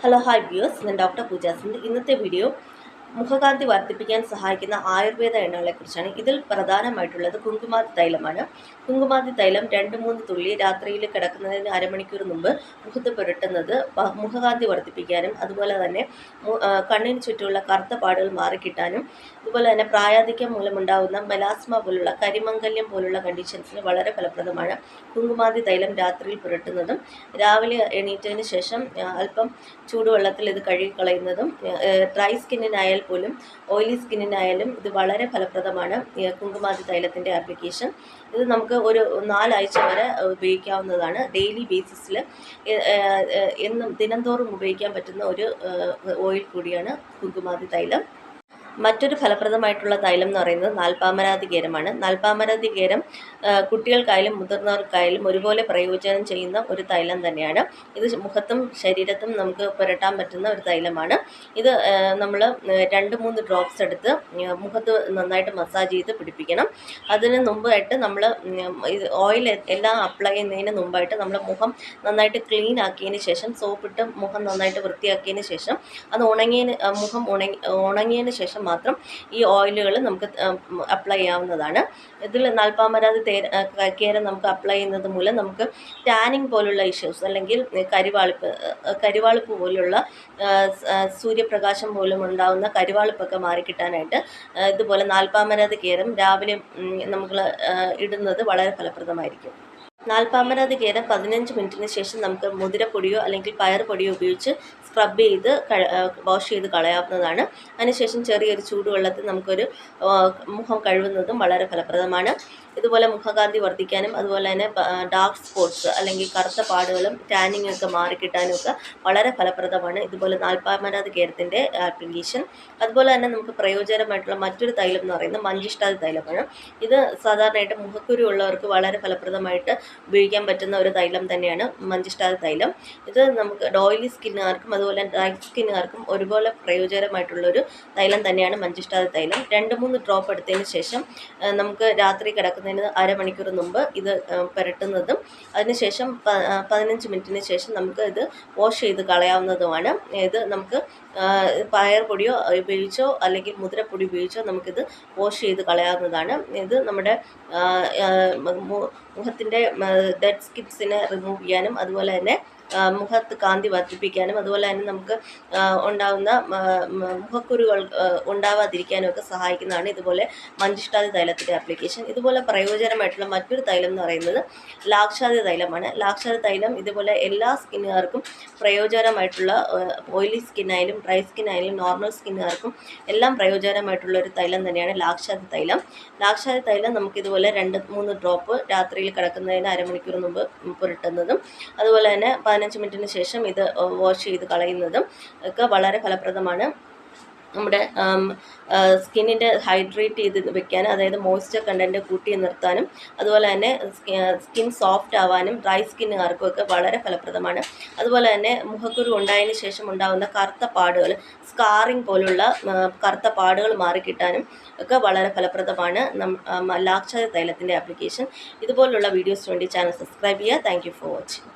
Hello hi views, ഞാൻ doctor പൂജ സിന്ധ്. ഇന്നത്തെ video മുഖകാന്തി വർദ്ധിപ്പിക്കാൻ സഹായിക്കുന്ന ആയുർവേദ എണ്ണകളെക്കുറിച്ചാണ്. ഇതിൽ പ്രധാനമായിട്ടുള്ളത് കുങ്കുമാതി തൈലമാണ്. കുങ്കുമാതി തൈലം 2-3 തുള്ളി രാത്രിയിൽ കിടക്കുന്നതിന് അരമണിക്കൂർ മുമ്പ് മുഖത്ത് പുരട്ടുന്നത് മുഖകാന്തി വർദ്ധിപ്പിക്കാനും അതുപോലെ തന്നെ കണ്ണിന് ചുറ്റുമുള്ള കറുത്ത പാടുകൾ മാറിക്കിട്ടാനും അതുപോലെ തന്നെ പ്രായാധിക്യം മൂലമുണ്ടാകുന്ന മെലാസ്മ പോലുള്ള കരിമംഗല്യം പോലുള്ള കണ്ടീഷൻസിന് വളരെ ഫലപ്രദമാണ്. കുങ്കുമാതി തൈലം രാത്രിയിൽ പുരട്ടുന്നതും രാവിലെ എണീറ്റതിന് ശേഷം അല്പം ചൂടുവെള്ളത്തിൽ ഇത് കഴുകിക്കളയുന്നതും ഡ്രൈ സ്കിന്നിനായാൽ പോലും ഓയിലി സ്കിന്നിനായാലും ഇത് വളരെ ഫലപ്രദമാണ്. കുങ്കുമാതി തൈലത്തിൻ്റെ ആപ്ലിക്കേഷൻ ഇത് നമുക്ക് ഒരു 4 ആഴ്ച വരെ ഉപയോഗിക്കാവുന്നതാണ്. ഡെയിലി ബേസിസിൽ എന്നും ദിനംതോറും ഉപയോഗിക്കാൻ പറ്റുന്ന ഒരു ഓയിൽ കൂടിയാണ് കുങ്കുമാതി തൈലം. മറ്റൊരു ഫലപ്രദമായിട്ടുള്ള തൈലം എന്ന് പറയുന്നത് നാൽപ്പാമരാതി കേരമാണ്. നാൽപ്പാമരാതി കേരം കുട്ടികൾക്കായാലും മുതിർന്നവർക്കായാലും ഒരുപോലെ പ്രയോജനം ചെയ്യുന്ന ഒരു തൈലം തന്നെയാണ്. ഇത് മുഖത്തും ശരീരത്തും നമുക്ക് പുരട്ടാൻ പറ്റുന്ന ഒരു തൈലമാണ്. ഇത് നമ്മൾ 2-3 ഡ്രോപ്സ് എടുത്ത് മുഖത്ത് നന്നായിട്ട് മസാജ് ചെയ്ത് പിടിപ്പിക്കണം. അതിന് മുമ്പായിട്ട് നമ്മൾ ഇത് ഓയിൽ എല്ലാം അപ്ലൈ ചെയ്യുന്നതിന് മുമ്പായിട്ട് നമ്മൾ മുഖം നന്നായിട്ട് ക്ലീൻ ആക്കിയതിന് ശേഷം സോപ്പിട്ട് മുഖം നന്നായിട്ട് വൃത്തിയാക്കിയതിന് ശേഷം അത് മുഖം ഉണങ്ങിയതിന് ശേഷം മാത്രം ഈ ഓയിലുകൾ നമുക്ക് അപ്ലൈ ചെയ്യാവുന്നതാണ്. ഇതിൽ നാൽപ്പാമരാതി കേരം നമുക്ക് അപ്ലൈ ചെയ്യുന്നത് മൂലം നമുക്ക് ടാനിങ് പോലുള്ള ഇഷ്യൂസ് അല്ലെങ്കിൽ കരിവാളിപ്പ് പോലുള്ള സൂര്യപ്രകാശം പോലും ഉണ്ടാകുന്ന കരിവാളിപ്പൊക്കെ മാറിക്കിട്ടാനായിട്ട് ഇതുപോലെ നാൽപ്പാമരാതി കേരം രാവിലെ നമ്മൾ ഇടുന്നത് വളരെ ഫലപ്രദമായിരിക്കും. നാൽപ്പാമരാതി കേരം 15 മിനിറ്റിന് ശേഷം നമുക്ക് മുതിരപ്പൊടിയോ അല്ലെങ്കിൽ പയർ പൊടിയോ ഉപയോഗിച്ച് സ്ക്രബ് ചെയ്ത് വാഷ് ചെയ്ത് കളയാവുന്നതാണ്. അതിനുശേഷം ചെറിയൊരു ചൂടുവെള്ളത്തിൽ നമുക്കൊരു മുഖം കഴുകുന്നതും വളരെ ഫലപ്രദമാണ്. ഇതുപോലെ മുഖകാന്തി വർദ്ധിക്കാനും അതുപോലെ തന്നെ ഡാർക്ക് സ്പോട്ട്സ് അല്ലെങ്കിൽ കറുത്ത പാടുകളും ടാനിങ് ഒക്കെ മാറിക്കിട്ടാനും ഒക്കെ വളരെ ഫലപ്രദമാണ് ഇതുപോലെ നാൽപ്പാമരാതി കേരത്തിൻ്റെ ആപ്ലിക്കേഷൻ. അതുപോലെ തന്നെ നമുക്ക് പ്രയോജനമായിട്ടുള്ള മറ്റൊരു തൈലം എന്ന് പറയുന്നത് മഞ്ചിഷ്ടാതി തൈലമാണ്. ഇത് സാധാരണയായിട്ട് മുഖക്കുരു ഉള്ളവർക്ക് വളരെ ഫലപ്രദമായിട്ട് ഉപയോഗിക്കാൻ പറ്റുന്ന ഒരു തൈലം തന്നെയാണ് മഞ്ചിഷ്ടാതി തൈലം. ഇത് നമുക്ക് ഓയിലി സ്കിന്നുകാർക്കും അതുപോലെ ഡ്രൈ സ്കിന്നുകാർക്കും ഒരുപോലെ പ്രയോജനമായിട്ടുള്ളൊരു തൈലം തന്നെയാണ് മഞ്ചിഷ്ടാതി തൈലം. 2-3 ഡ്രോപ്പ് എടുത്തതിന് ശേഷം നമുക്ക് രാത്രി കിടക്കുന്നതിന് അരമണിക്കൂർ മുമ്പ് ഇത് പുരട്ടുന്നതും അതിനുശേഷം 15 മിനിറ്റിന് ശേഷം നമുക്ക് ഇത് വാഷ് ചെയ്ത് കളയാവുന്നതുമാണ്. ഇത് നമുക്ക് പയർ പൊടിയോ ഉപയോഗിച്ചോ അല്ലെങ്കിൽ മുതിരപ്പൊടി ഉപയോഗിച്ചോ നമുക്കിത് വാഷ് ചെയ്ത് കളയാവുന്നതാണ്. ഇത് നമ്മുടെ മുഖത്തിൻ്റെ ഡെഡ് സ്കിൻസിനെ റിമൂവ് ചെയ്യാനും അതുപോലെ തന്നെ മുഖത്ത് കാന്തി വർദ്ധിപ്പിക്കാനും അതുപോലെ തന്നെ നമുക്ക് ഉണ്ടാകുന്ന മുഖക്കുരുകൾ ഉണ്ടാവാതിരിക്കാനും ഒക്കെ സഹായിക്കുന്നതാണ് ഇതുപോലെ മഞ്ചിഷ്ടാതി തൈലത്തിൻ്റെ ആപ്ലിക്കേഷൻ. ഇതുപോലെ പ്രയോജനമായിട്ടുള്ള മറ്റൊരു തൈലം എന്ന് പറയുന്നത് ലാക്ഷാതി തൈലമാണ്. ലാക്ഷാതി തൈലം ഇതുപോലെ എല്ലാ സ്കിന്നുകാർക്കും പ്രയോജനമായിട്ടുള്ള ഓയിലി സ്കിന്നായാലും ഡ്രൈ സ്കിന്നായാലും നോർമൽ സ്കിന്നുകാർക്കും എല്ലാം പ്രയോജനമായിട്ടുള്ള ഒരു തൈലം തന്നെയാണ് ലാക്ഷാതി തൈലം. ലാക്ഷാതി തൈലം നമുക്കിതുപോലെ 2-3 ഡ്രോപ്പ് രാത്രിയിൽ കിടക്കുന്നതിന് അരമണിക്കൂർ മുമ്പ് പുരട്ടുന്നതും അതുപോലെ തന്നെ 15 മിനിറ്റിന് ശേഷം ഇത് വാഷ് ചെയ്ത് കളയുന്നതും ഒക്കെ വളരെ ഫലപ്രദമാണ്. നമ്മുടെ സ്കിന്നിൻ്റെ ഹൈഡ്രേറ്റ് ചെയ്ത് വെക്കാൻ, അതായത് മോയ്സ്ചർ കണ്ടൻറ്റ് കൂട്ടി നിർത്താനും അതുപോലെ തന്നെ സ്കിൻ സോഫ്റ്റ് ആവാനും ഡ്രൈ സ്കിന്നുകാർക്കും ഒക്കെ വളരെ ഫലപ്രദമാണ്. അതുപോലെ തന്നെ മുഖക്കുരു ഉണ്ടായതിന് ശേഷം ഉണ്ടാകുന്ന കറുത്ത പാടുകൾ, സ്കാറിങ് പോലുള്ള കറുത്ത പാടുകൾ മാറിക്കിട്ടാനും ഒക്കെ വളരെ ഫലപ്രദമാണ് ലാക്ഷാതി തൈലത്തിൻ്റെ ആപ്ലിക്കേഷൻ. ഇതുപോലുള്ള വീഡിയോസിന് വേണ്ടി ചാനൽ സബ്സ്ക്രൈബ് ചെയ്യുക. Thank you for watching.